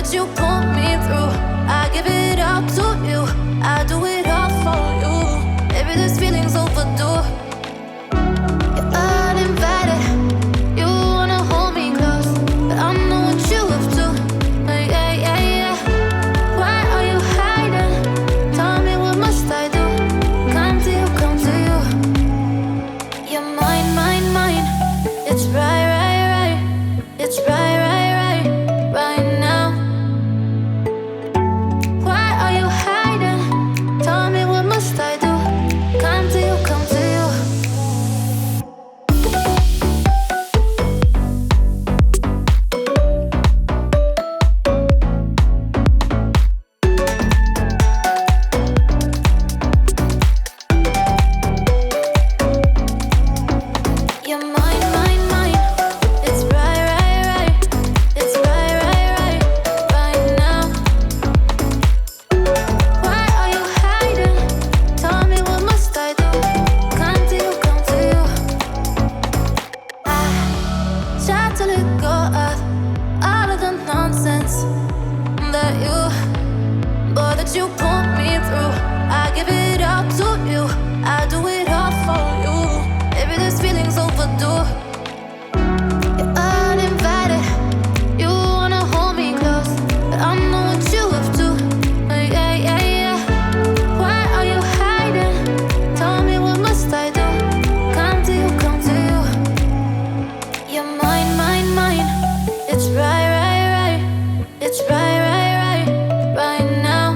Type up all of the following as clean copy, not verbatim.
that you pull me through. I give it up to you, I do it all for you. Maybe this feeling's overdue. You're uninvited, you wanna hold me close, but I know what you have to. Yeah, yeah, yeah. Why are you hiding? Tell me, what must I do? Come to you, come to you. You're mine, mine, mine. It's right, right, right. It's right, right, right, right now. Why are you hiding? Tell me, what must I do? Come to you, come to you. You're mine, mine, mine. It's right, right, right. It's right, right, right, right now. Why are you hiding? Tell me, what must I do? Come to you, come to you. I try to let go of all of the nonsense that you put me through. I give it up to you, I do it all for you. Maybe this feeling's overdue. You're uninvited, you wanna hold me close, but I know what you have to. Yeah, yeah, yeah. Why are you hiding? Tell me, what must I do? Come to you, come to you. You're mine, mine, mine. It's right, right, right. It's right, right, right, right now.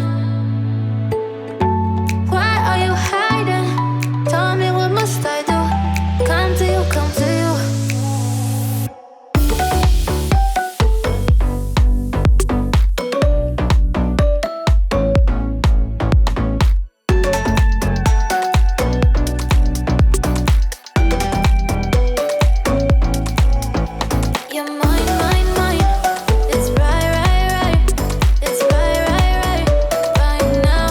Why are you hiding? Tell me, what must I do? Come to you, come to you. You're mine, mine, mine. It's right, right, right. It's right, right, right, right now.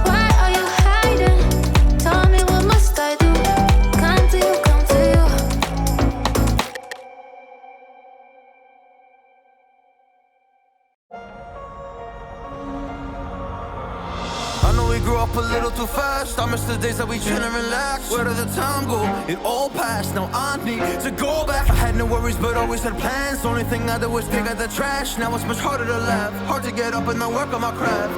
Why are you hiding? Tell me, what must I do? Come to you, come to you. I know we grew up a little too fast. I miss the days that we chill and relax. Where did the time go? It all passed. Now I need to go back. I had no worries, but always had plans. Only thing I did was dig out the trash. Now it's much harder to laugh. Hard to get up and then work on my craft.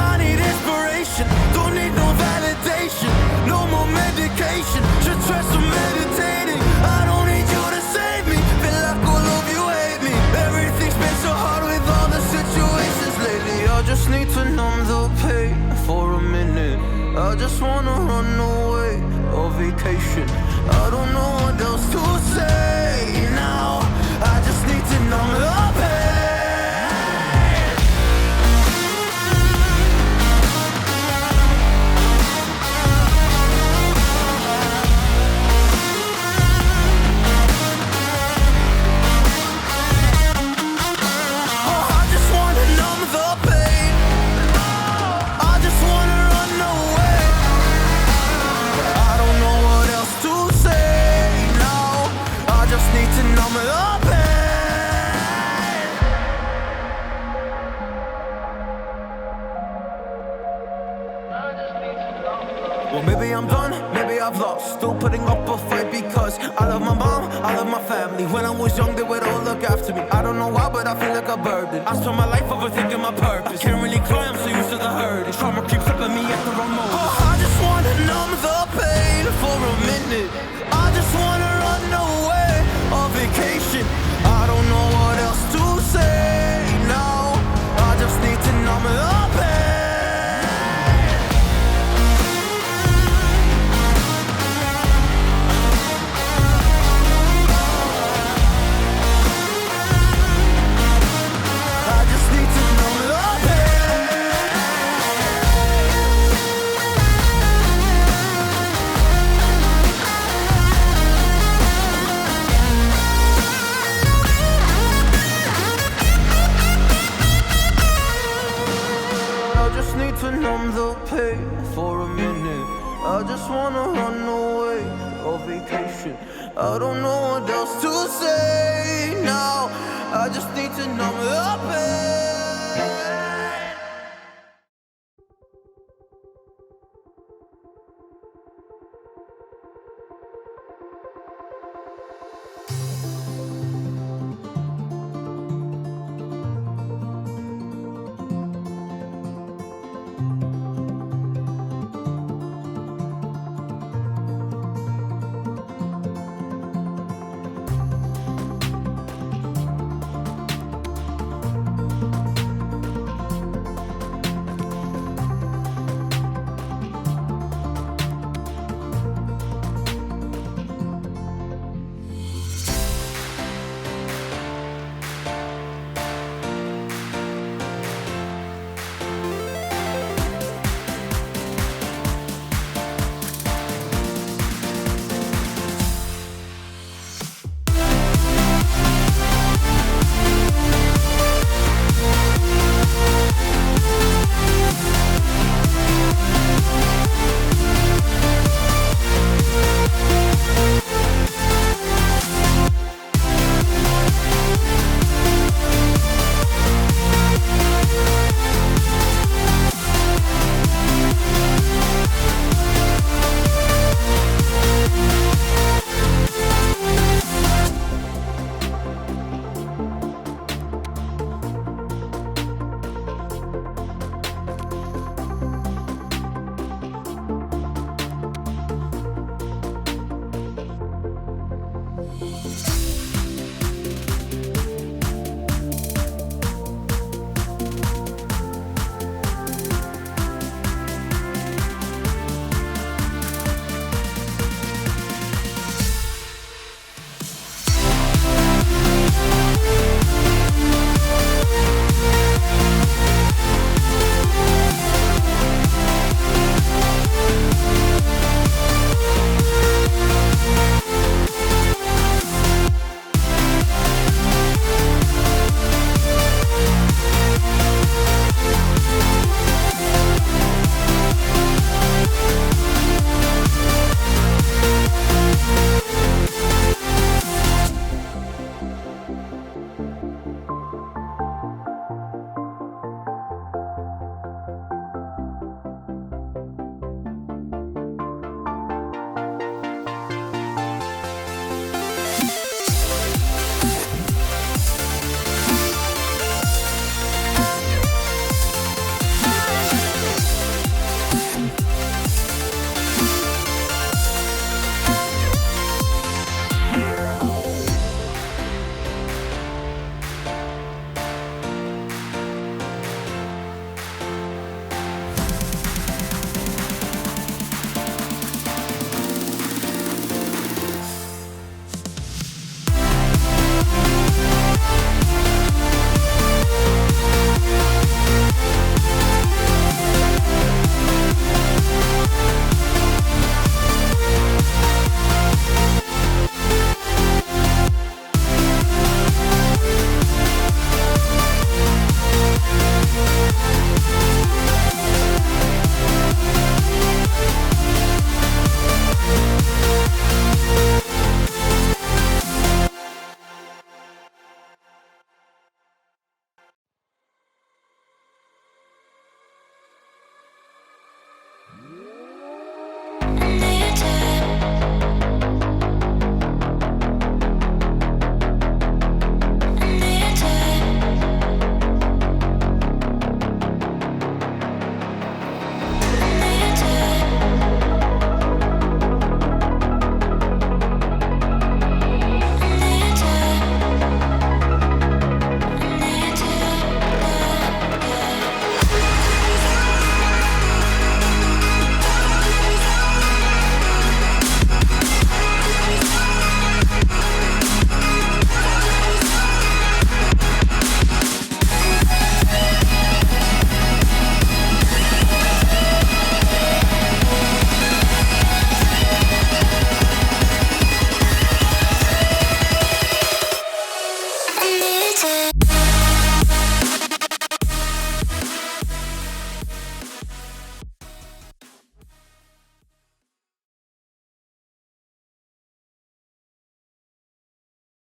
I need inspiration. Don't need no validation. No more medication. Should try some meditating. I don't need you to save me. Feel like all of you hate me. Everything's been so hard with all the situations lately. I just need to numb the pain for a minute. I just wanna run away on vacation. I don't know what else to say now. I just need to numb the pain. Oh, I just wanna numb the pain. I just wanna run away. I don't know what else to say now. I just need to numb the pain. Well, maybe I'm done, maybe I've lost. Still putting up a fight because I love my mom, I love my family. When I was young, they would all look after me. I don't know why, but I feel like a burden. I spend my life overthinking my purpose. I can't really cry, I'm so used to the hurt. Trauma keeps up at me at the wrong moment. Oh, I just wanna numb the pain for a minute. I just wanna run away on vacation. I don't know what else to say now. I just need to numb the pain. I just need to numb the pain. I just need to numb the pain for a minute. I just wanna run away on vacation. I don't know what else to say now. I just need to numb the pain.